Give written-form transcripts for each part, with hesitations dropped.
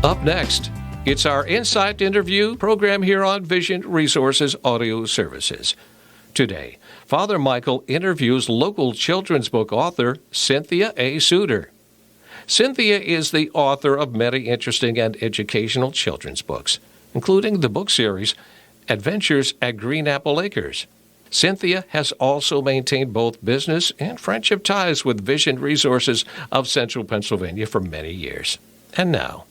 Up next, it's our InSight interview program here on Vision Resources Audio Services. Today, Father Michael interviews local children's book author Cynthia A. Sudor. Cynthia is the author of many interesting and educational children's books, including the book series Adventures at Green Apple Acres. Cynthia has also maintained both business and friendship ties with Vision Resources of Central Pennsylvania for many years. And now,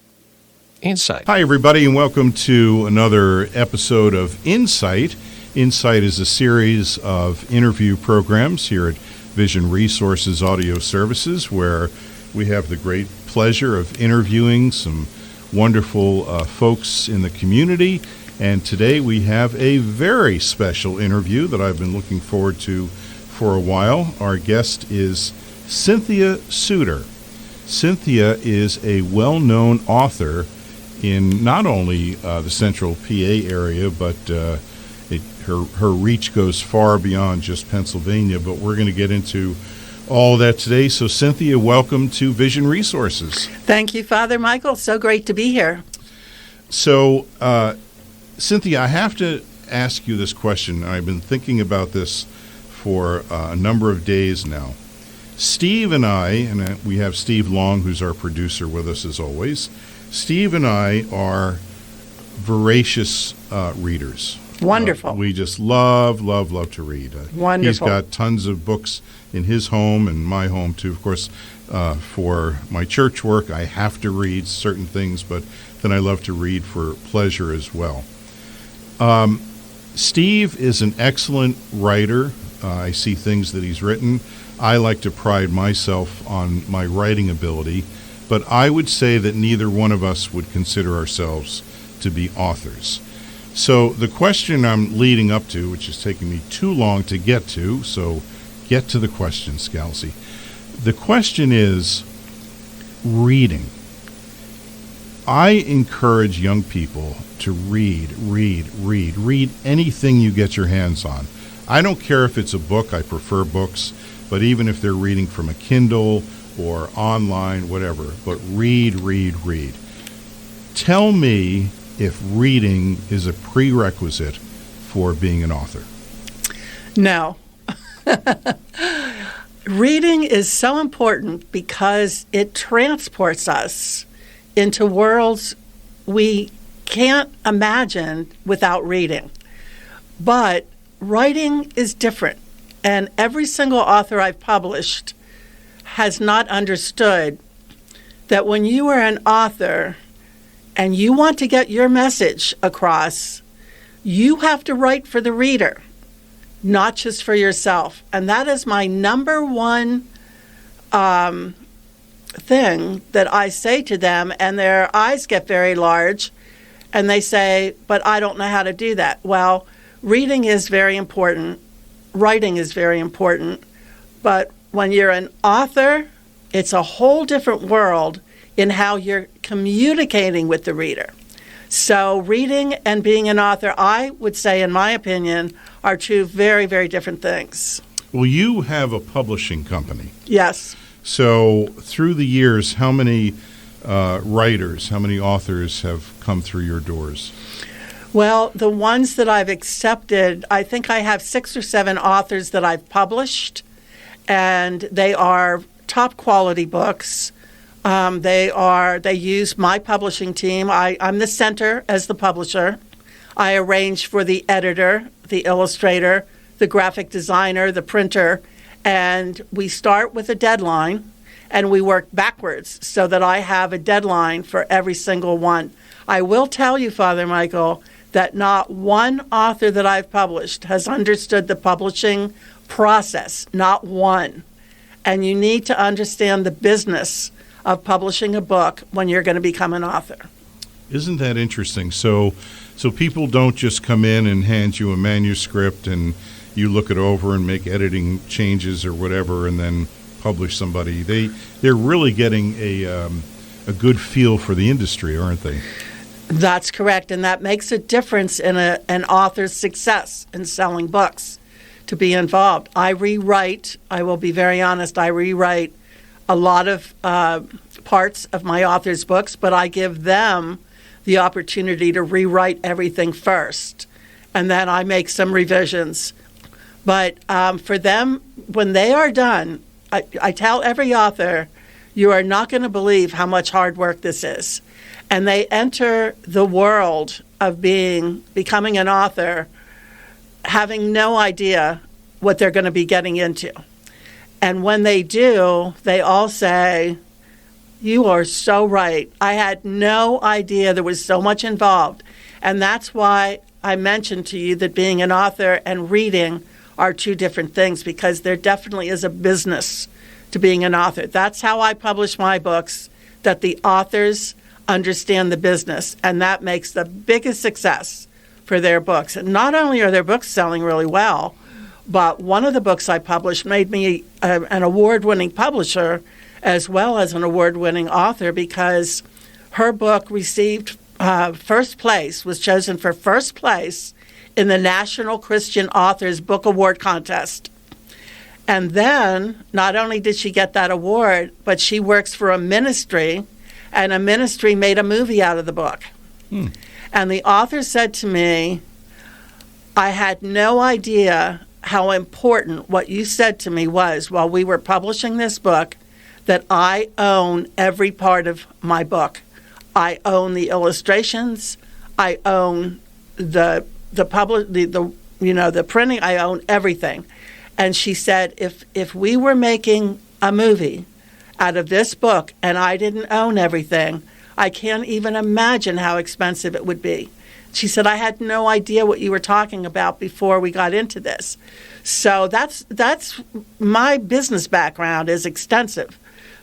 InSight. Hi, everybody, and welcome to another episode of InSight. InSight is a series of interview programs here at Vision Resources Audio Services, where we have the great pleasure of interviewing some wonderful folks in the community. And today we have a very special interview that I've been looking forward to for a while. Our guest is Cynthia Sudor. Cynthia is a well-known author in not only the central PA area, but her reach goes far beyond just Pennsylvania. But we're going to get into all that today. So, Cynthia, welcome to Vision Resources. Thank you, Father Michael. So great to be here. So, Cynthia, I have to ask you this question. I've been thinking about this for a number of days now. Steve and I, and we have Steve Long, who's our producer with us as always. Steve and I are voracious readers. Wonderful. We just love to read. Wonderful. He's got tons of books in his home and my home, too. Of course, for my church work, I have to read certain things, but then I love to read for pleasure as well. Steve is an excellent writer. I see things that he's written. I like to pride myself on my writing ability, but I would say that neither one of us would consider ourselves to be authors. So the question I'm leading up to, which is taking me too long to get to, so get to the question, Scalzi. The question is reading. I encourage young people to read anything you get your hands on. I don't care if it's a book, I prefer books, but even if they're reading from a Kindle or online, whatever, but read. Tell me if reading is a prerequisite for being an author. No. Reading is so important because it transports us into worlds we can't imagine without reading. But writing is different, and every single author I've published has not understood that when you are an author and you want to get your message across, you have to write for the reader, not just for yourself. And that is my number one thing that I say to them, and their eyes get very large, and they say, but I don't know how to do that. Well, reading is very important. Writing is very important. But when you're an author, it's a whole different world in how you're communicating with the reader. So reading and being an author, I would say, in my opinion, are two very, very different things. Well, you have a publishing company. Yes. So through the years, how many writers, how many authors have come through your doors? Well, the ones that I've accepted, I think I have 6 or 7 authors that I've published, and they are top quality books. They use my publishing team. I'm the center as the publisher. I arrange for the editor, the illustrator, the graphic designer, the printer, and we start with a deadline, and we work backwards so that I have a deadline for every single one. I will tell you, Father Michael, that not one author that I've published has understood the publishing process, not one. And you need to understand the business of publishing a book when you're going to become an author. Isn't that interesting? So people don't just come in and hand you a manuscript and you look it over and make editing changes or whatever and then publish somebody. They're really getting a good feel for the industry, aren't they? That's correct, and that makes a difference in an author's success in selling books, to be involved. I will be very honest, I rewrite a lot of parts of my author's books, but I give them the opportunity to rewrite everything first, and then I make some revisions. But for them, when they are done, I tell every author, you are not going to believe how much hard work this is. And they enter the world of becoming an author having no idea what they're going to be getting into. And when they do, they all say, you are so right. I had no idea there was so much involved. And that's why I mentioned to you that being an author and reading are two different things, because there definitely is a business to being an author. That's how I publish my books, that the authors understand the business, and that makes the biggest success for their books. And not only are their books selling really well, but one of the books I published made me an award-winning publisher as well as an award-winning author, because her book received first place, was chosen for first place in the National Christian Authors Book Award Contest. And then not only did she get that award, but she works for a ministry, and a ministry made a movie out of the book. And the author said to me, I had no idea how important what you said to me was while we were publishing this book, that I own every part of my book. I own the illustrations, I own the printing, I own everything. And she said, if we were making a movie out of this book and I didn't own everything, I can't even imagine how expensive it would be. She said, I had no idea what you were talking about before we got into this. So that's my business background is extensive.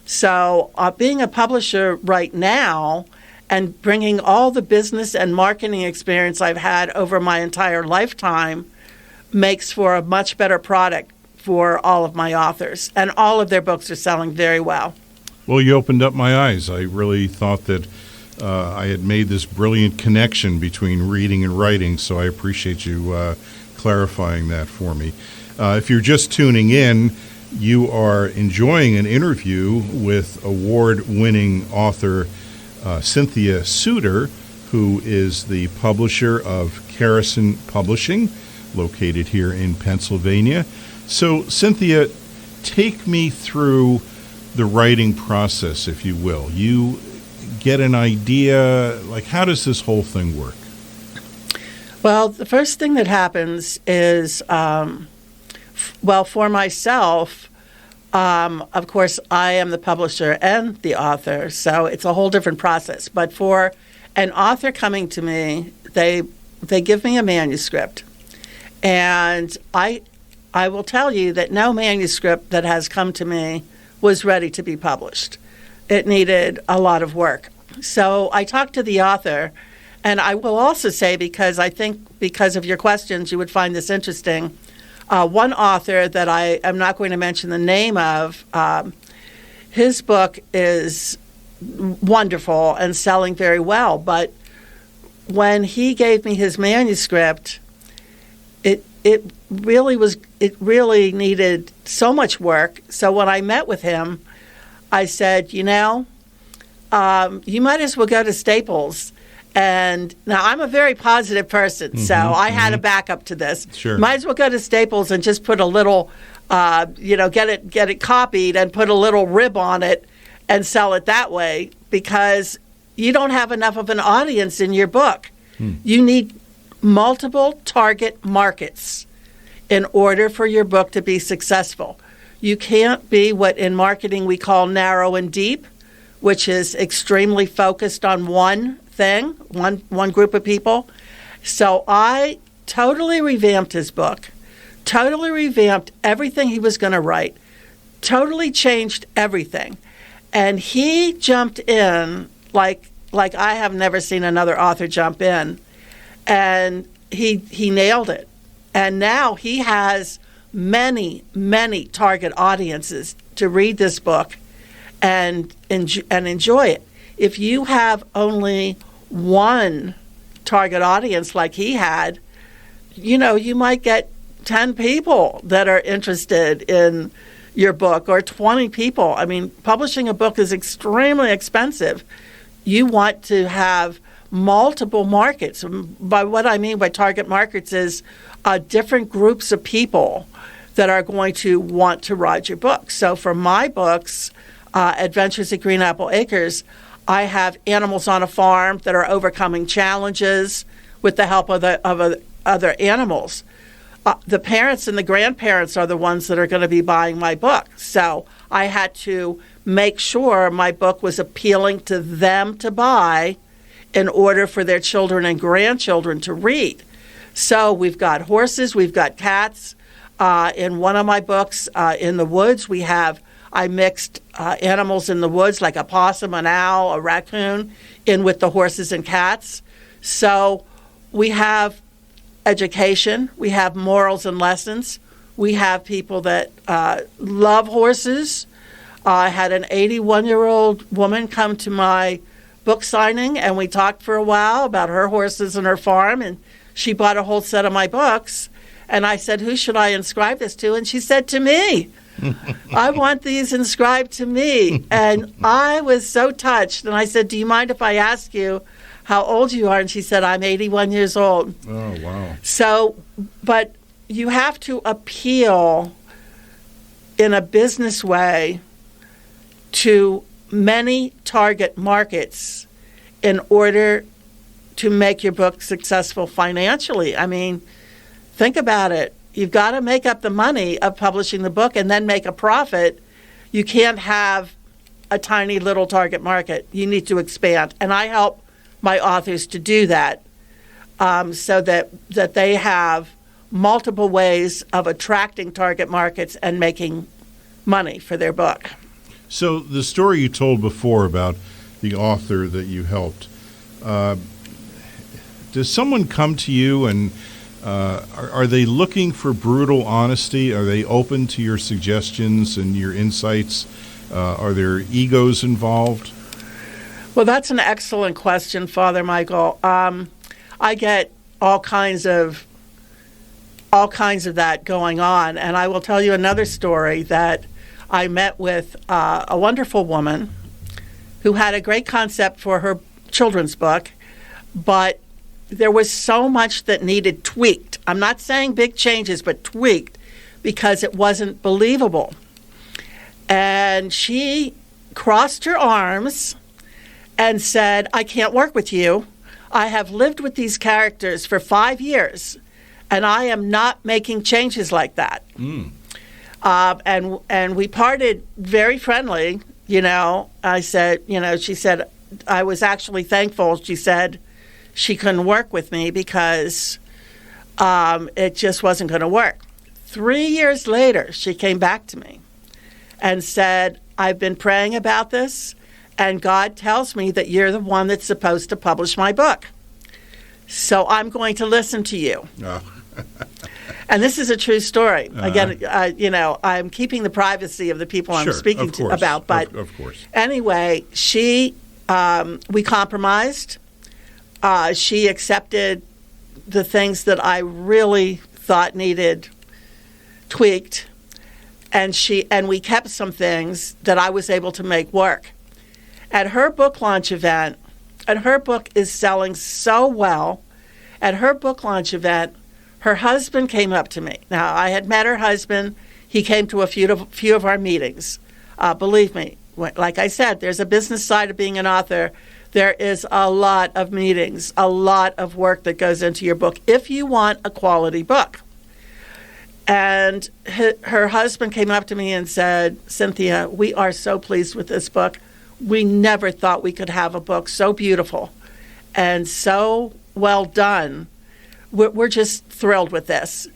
So being a publisher right now and bringing all the business and marketing experience I've had over my entire lifetime makes for a much better product for all of my authors. And all of their books are selling very well. Well, you opened up my eyes. I really thought that I had made this brilliant connection between reading and writing, so I appreciate you clarifying that for me. If you're just tuning in, you are enjoying an interview with award-winning author Cynthia Sudor, who is the publisher of Kerrison Publishing, located here in Pennsylvania. So, Cynthia, take me through the writing process, if you will. You get an idea, like how does this whole thing work? Well, the first thing that happens is, for myself, of course, I am the publisher and the author, so it's a whole different process. But for an author coming to me, they give me a manuscript. And I will tell you that no manuscript that has come to me was ready to be published. It needed a lot of work. So I talked to the author, and I will also say, because I think because of your questions you would find this interesting, one author that I am not going to mention the name of, his book is wonderful and selling very well, but when he gave me his manuscript, it really needed so much work. So when I met with him, I said, you might as well go to Staples. And now I'm a very positive person, so I had a backup to this. Sure. Might as well go to Staples and just put a little, get it copied and put a little rib on it and sell it that way, because you don't have enough of an audience in your book. You need multiple target markets in order for your book to be successful. You can't be what in marketing we call narrow and deep, which is extremely focused on one thing, one group of people. So I totally revamped his book, totally revamped everything he was going to write, totally changed everything. And he jumped in like I have never seen another author jump in. And he nailed it. And now he has many, many target audiences to read this book and enjoy it. If you have only one target audience like he had, you might get 10 people that are interested in, your book, or 20 people. I mean, publishing a book is extremely expensive. You want to have multiple markets. By what I mean by target markets is different groups of people that are going to want to read your book. So for my books, Adventures at Green Apple Acres, I have animals on a farm that are overcoming challenges with the help of other animals. The parents and the grandparents are the ones that are going to be buying my book. So I had to make sure my book was appealing to them to buy in order for their children and grandchildren to read. So we've got horses, we've got cats. In one of my books, in the woods, I mixed animals in the woods like a possum, an owl, a raccoon, in with the horses and cats. So we have education, we have morals and lessons, we have people that love horses. I had an 81-year-old woman come to my book signing, and we talked for a while about her horses and her farm, and she bought a whole set of my books. And I said, who should I inscribe this to? And she said, to me. I want these inscribed to me. And I was so touched. And I said, do you mind if I ask you how old you are? And she said, I'm 81 years old. Oh, wow. So, but you have to appeal in a business way to many target markets in order to make your book successful financially. I mean, think about it. You've got to make up the money of publishing the book and then make a profit. You can't have a tiny little target market. You need to expand. And I help my authors to do that so that they have multiple ways of attracting target markets and making money for their book. So the story you told before about the author that you helped, does someone come to you and are they looking for brutal honesty? Are they open to your suggestions and your insights? Are there egos involved? Well, that's an excellent question, Father Michael. I get all kinds of that going on, and I will tell you another story that I met with a wonderful woman who had a great concept for her children's book, but there was so much that needed tweaked. I'm not saying big changes, but tweaked, because it wasn't believable. And she crossed her arms and said, I can't work with you. I have lived with these characters for 5 years, and I am not making changes like that. And we parted very friendly. I said, she said, I was actually thankful. She said she couldn't work with me because it just wasn't going to work. 3 years later, she came back to me and said, I've been praying about this, and God tells me that you're the one that's supposed to publish my book. So I'm going to listen to you. Oh. And this is a true story. Again, I'm keeping the privacy of the people I'm speaking to about. But of course. Anyway, we compromised. She accepted the things that I really thought needed tweaked, and we kept some things that I was able to make work. At her book launch event, and her book is selling so well, at her book launch event, her husband came up to me. Now, I had met her husband. He came to a few of our meetings. Believe me, like I said, there's a business side of being an author. There is a lot of meetings, a lot of work that goes into your book if you want a quality book. And her husband came up to me and said, Cynthia, we are so pleased with this book. We never thought we could have a book so beautiful and so well done. We're just thrilled with this.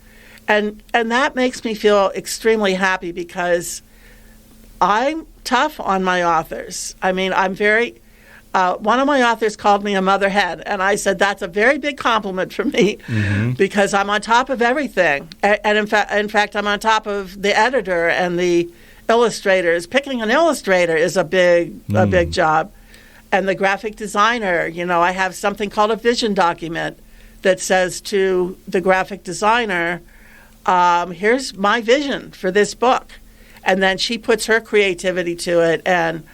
And that makes me feel extremely happy, because I'm tough on my authors. I mean, I'm very... one of my authors called me a mother hen, and I said that's a very big compliment for me, because I'm on top of everything. And in fact, I'm on top of the editor and the illustrators. Picking an illustrator is a big job. And the graphic designer, I have something called a vision document that says to the graphic designer, here's my vision for this book. and then she puts her creativity to it. And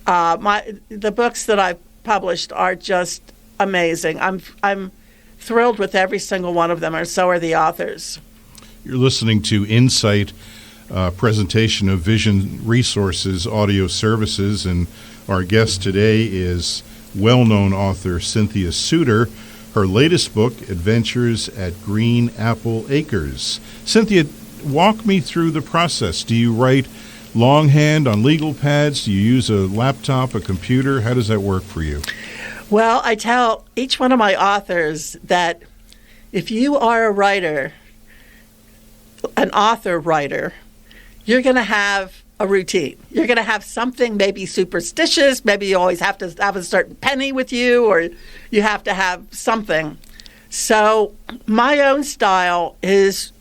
the books that I've published are just amazing. I'm thrilled with every single one of them, and so are the authors. You're listening to InSight, presentation of Vision Resources Audio Services, and our guest today is well-known author Cynthia Sudor. Her latest book, Adventures at Green Apple Acres. Cynthia, walk me through the process. Do you write longhand on legal pads? Do you use a laptop, a computer? How does that work for you? Well, I tell each one of my authors that if you are a writer, an author-writer, you're going to have a routine. You're going to have something maybe superstitious. Maybe you always have to have a certain penny with you, or you have to have something. So my own style is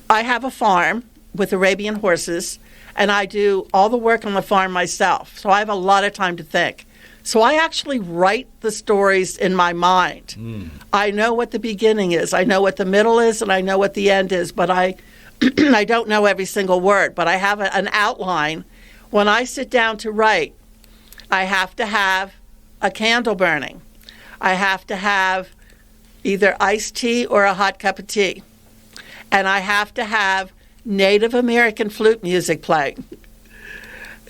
I have a farm with Arabian horses, and I do all the work on the farm myself. So I have a lot of time to think. So I actually write the stories in my mind. I know what the beginning is, I know what the middle is, and I know what the end is, but I don't know every single word, but I have an outline. When I sit down to write, I have to have a candle burning. I have to have either iced tea or a hot cup of tea. And I have to have Native American flute music playing.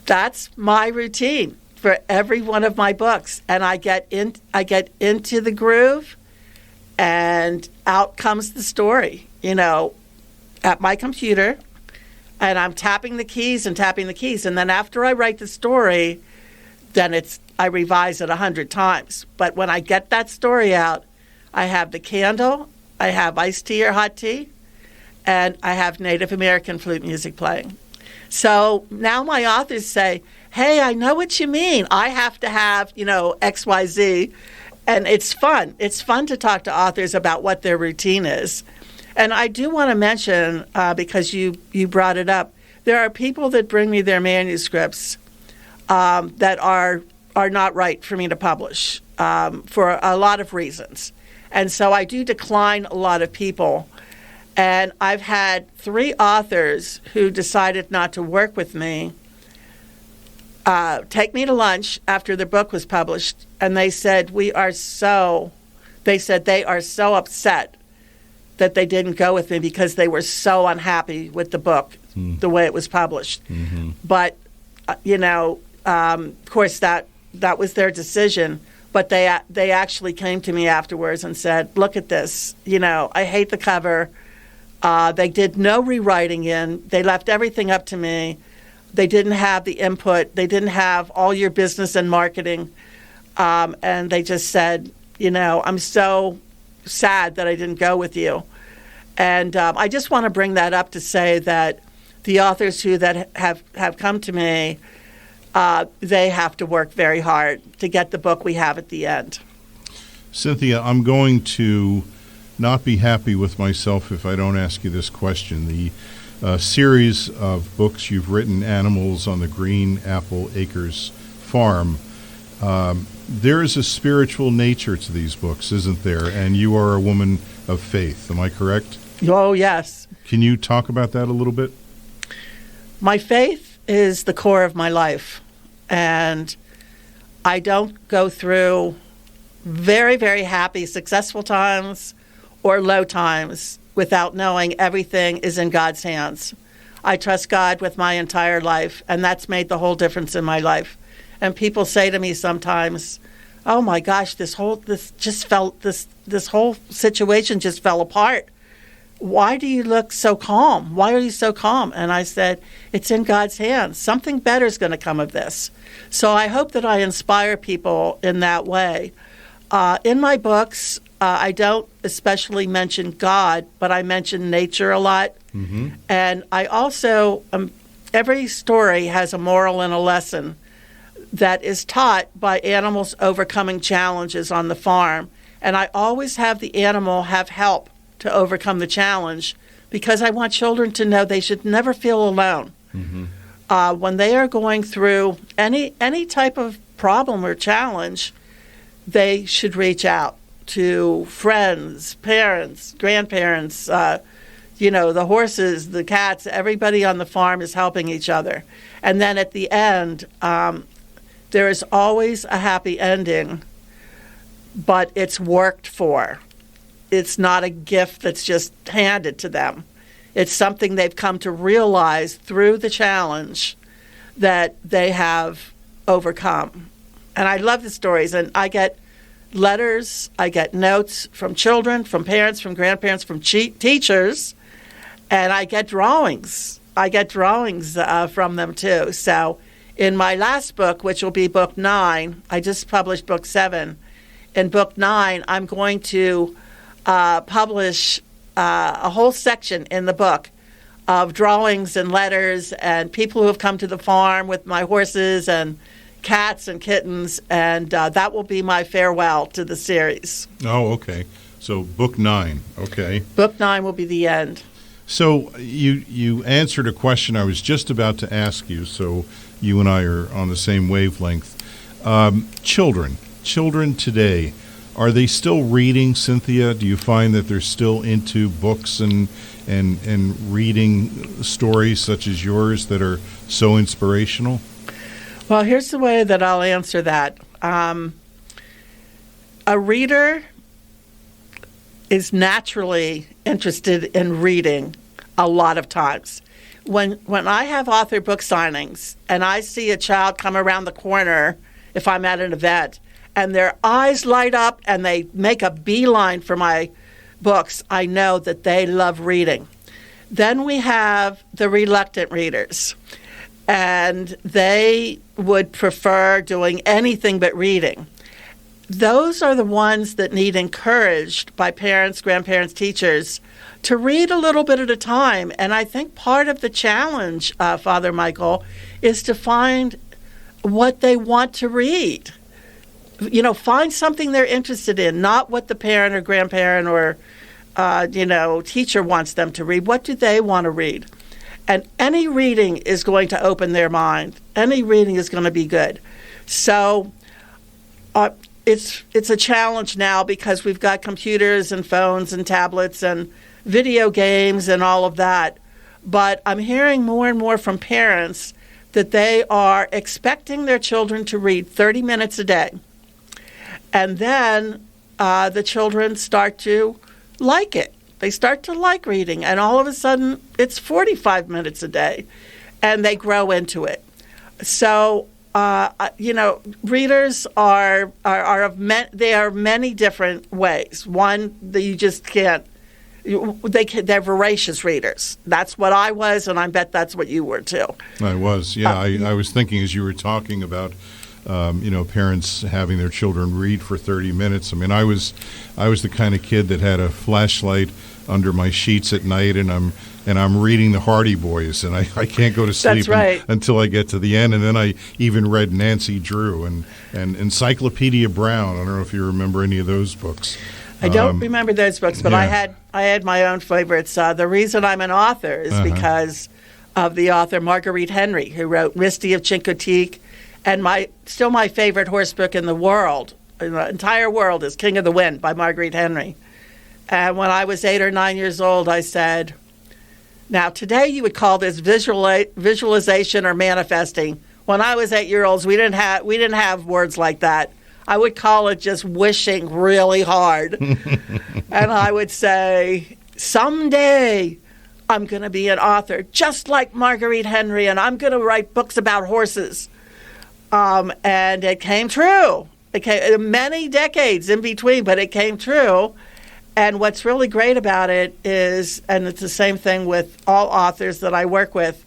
That's my routine for every one of my books. And I get into the groove, and out comes the story, at my computer, and I'm tapping the keys. And then after I write the story, then I revise it 100 times. But when I get that story out, I have the candle, I have iced tea or hot tea, and I have Native American flute music playing. So now my authors say, hey, I know what you mean. I have to have, X, Y, Z. And it's fun. It's fun to talk to authors about what their routine is. And I do want to mention, because you brought it up, there are people that bring me their manuscripts that are not right for me to publish for a lot of reasons. And so I do decline a lot of people. And I've had 3 authors who decided not to work with me take me to lunch after their book was published, and they said they are so upset that they didn't go with me because they were so unhappy with the book, the way it was published. Mm-hmm. But, of course, that was their decision. But they actually came to me afterwards and said, look at this. I hate the cover. They did no rewriting in. They left everything up to me. They didn't have the input. They didn't have all your business and marketing. And they just said, I'm so sad that I didn't go with you. And I just want to bring that up to say that the authors that have come to me, they have to work very hard to get the book we have at the end. Cynthia, I'm going to not be happy with myself if I don't ask you this question. The series of books you've written, Animals on the Green Apple Acres Farm, there is a spiritual nature to these books, isn't there? And you are a woman of faith. Am I correct? Oh, yes. Can you talk about that a little bit? My faith is the core of my life. And I don't go through very, very happy, successful times or low times without knowing everything is in God's hands. I trust God with my entire life, and that's made the whole difference in my life. And people say to me sometimes, "Oh my gosh, this whole situation just fell apart. Why do you look so calm? Why are you so calm?" And I said, it's in God's hands. Something better is going to come of this. So I hope that I inspire people in that way. In my books, I don't especially mention God, but I mention nature a lot. Mm-hmm. And I also, every story has a moral and a lesson that is taught by animals overcoming challenges on the farm. And I always have the animal have help to overcome the challenge, because I want children to know they should never feel alone. Mm-hmm. When they are going through any type of problem or challenge, they should reach out to friends, parents, grandparents, the horses, the cats, everybody on the farm is helping each other. And then at the end, there is always a happy ending, but it's worked for. It's not a gift that's just handed to them. It's something they've come to realize through the challenge that they have overcome. And I love the stories, and I get letters, I get notes from children, from parents, from grandparents, from teachers, and I get drawings. I get drawings from them too. So in my last book, which will be book 9, I just published book 7. In book 9, I'm going to publish a whole section in the book of drawings and letters and people who have come to the farm with my horses and cats and kittens, and that will be my farewell to the series. Oh, okay. So book 9, okay. Book 9 will be the end. So you answered a question I was just about to ask you, so you and I are on the same wavelength. Children today, are they still reading, Cynthia? Do you find that they're still into books and reading stories such as yours that are so inspirational? Well, here's the way that I'll answer that. A reader is naturally interested in reading a lot of times. When I have author book signings and I see a child come around the corner, if I'm at an event, and their eyes light up and they make a beeline for my books, I know that they love reading. Then we have the reluctant readers, and they would prefer doing anything but reading. Those are the ones that need encouraged by parents, grandparents, teachers to read a little bit at a time. And I think part of the challenge, Father Michael, is to find what they want to read. Find something they're interested in, not what the parent or grandparent or, teacher wants them to read. What do they want to read? And any reading is going to open their mind. Any reading is going to be good. So it's a challenge now because we've got computers and phones and tablets and video games and all of that. But I'm hearing more and more from parents that they are expecting their children to read 30 minutes a day. And then the children start to like it. They start to like reading, and all of a sudden it's 45 minutes a day, and they grow into it. So, readers are many different ways. One, that you just can't. They're voracious readers. That's what I was, and I bet that's what you were too. I was, yeah. I was thinking as you were talking about, parents having their children read for 30 minutes. I mean, I was the kind of kid that had a flashlight under my sheets at night, and I'm reading the Hardy Boys, and I can't go to sleep until I get to the end. And then I even read Nancy Drew and Encyclopedia Brown. I don't know if you remember any of those books. I don't remember those books, but yeah. I had my own favorites. The reason I'm an author is because of the author Marguerite Henry, who wrote Misty of Chincoteague, and still my favorite horse book in the world, in the entire world, is King of the Wind by Marguerite Henry. And when I was 8 or 9 years old, I said, now today you would call this visualization or manifesting. When I was 8 years old, we didn't have words like that. I would call it just wishing really hard. And I would say, someday I'm going to be an author just like Marguerite Henry, and I'm going to write books about horses. And it came true. It came many decades in between, but it came true. And what's really great about it is, and it's the same thing with all authors that I work with,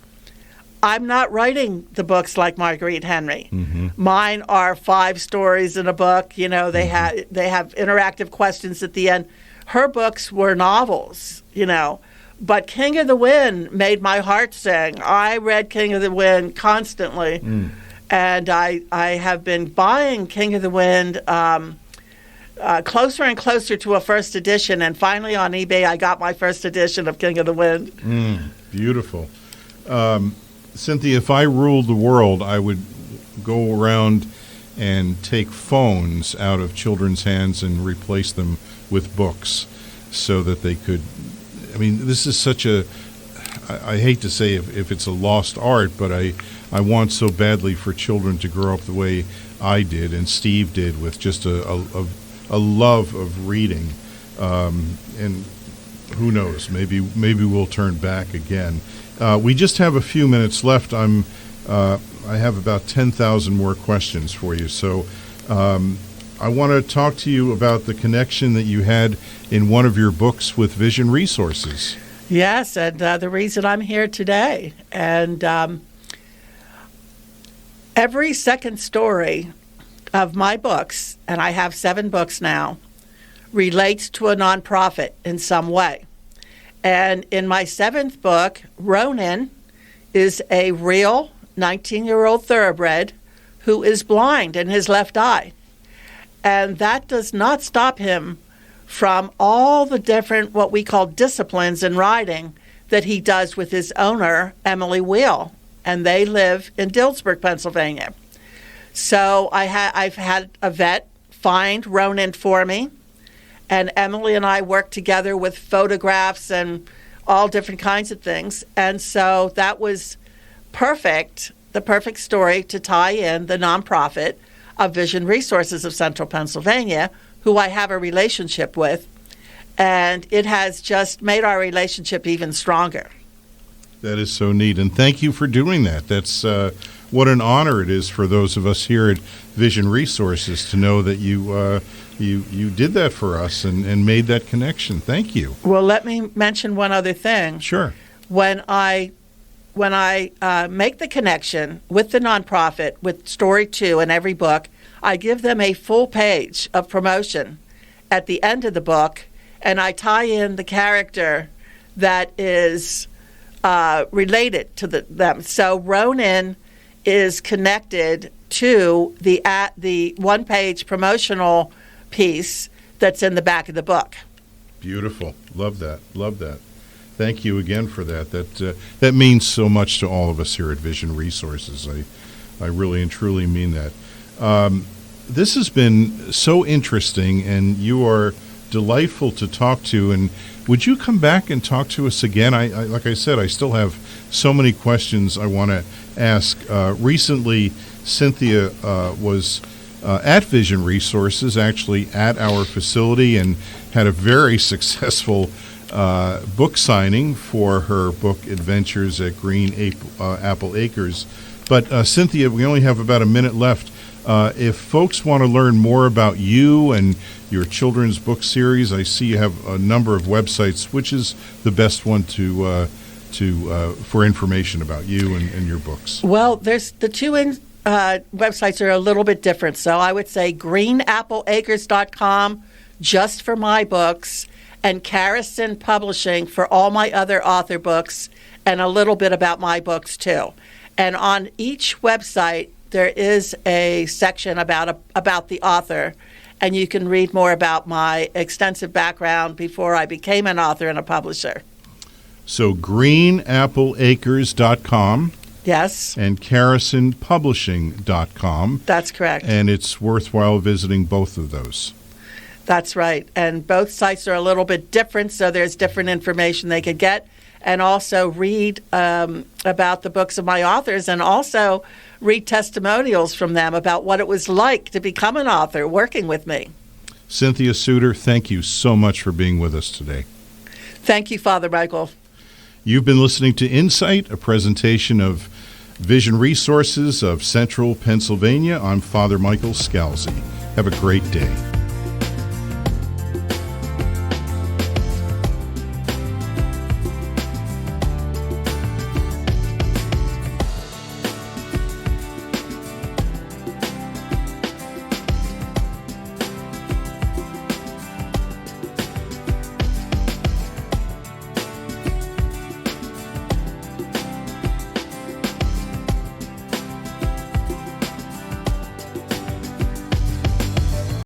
I'm not writing the books like Marguerite Henry. Mm-hmm. Mine are 5 stories in a book. They have interactive questions at the end. Her books were novels, But King of the Wind made my heart sing. I read King of the Wind constantly. Mm. And I have been buying King of the Wind closer and closer to a first edition. And finally on eBay, I got my first edition of King of the Wind. Beautiful. Cynthia, if I ruled the world, I would go around and take phones out of children's hands and replace them with books so that they could I mean, this is such a, I hate to say if it's a lost art, but I want so badly for children to grow up the way I did and Steve did, with just a love of reading. And who knows, maybe we'll turn back again. We just have a few minutes left. I have about 10,000 more questions for you. So I want to talk to you about the connection that you had in one of your books with Vision Resources. Yes, and the reason I'm here today. And every second story of my books, and I have 7 books now, relates to a nonprofit in some way. And in my 7th book, Ronan is a real 19-year-old thoroughbred who is blind in his left eye. And that does not stop him from all the different, what we call disciplines in riding, that he does with his owner, Emily Wheel. And they live in Dillsburg, Pennsylvania. So I've had a vet find Ronan for me. And Emily and I worked together with photographs and all different kinds of things. And so that was perfect, the perfect story to tie in the nonprofit of Vision Resources of Central Pennsylvania, who I have a relationship with. And it has just made our relationship even stronger. That is so neat. And thank you for doing that. That's what an honor it is for those of us here at Vision Resources to know that you did that for us and made that connection. Thank you. Well, let me mention one other thing. Sure. When I make the connection with the nonprofit, with Story 2 in every book, I give them a full page of promotion at the end of the book, and I tie in the character that is related to them. So Ronan is connected to the one-page promotional piece that's in the back of the book. Beautiful. Love that. Love that. Thank you again for that. That means so much to all of us here at Vision Resources. I really and truly mean that. This has been so interesting, and you are delightful to talk to. And would you come back and talk to us again? I like I said, I still have so many questions I want to ask. Recently, Cynthia was at Vision Resources, actually at our facility, and had a very successful book signing for her book Adventures at Green Apple Acres. But Cynthia, we only have about a minute left. If folks want to learn more about you and your children's book series, I see you have a number of websites. Which is the best one for information about you and your books? Well, there's the two websites are a little bit different. So I would say greenappleacres.com just for my books, and Carrison Publishing for all my other author books, and a little bit about my books too. And on each website, there is a section about the author, and you can read more about my extensive background before I became an author and a publisher. So greenappleacres.com. Yes. And carrisonpublishing.com. That's correct. And it's worthwhile visiting both of those. That's right. And both sites are a little bit different, so there's different information they could get. And also read about the books of my authors, and also read testimonials from them about what it was like to become an author working with me. Cynthia Sudor, thank you so much for being with us today. Thank you, Father Michael. You've been listening to InSight, a presentation of Vision Resources of Central Pennsylvania. I'm Father Michael Scalzi. Have a great day.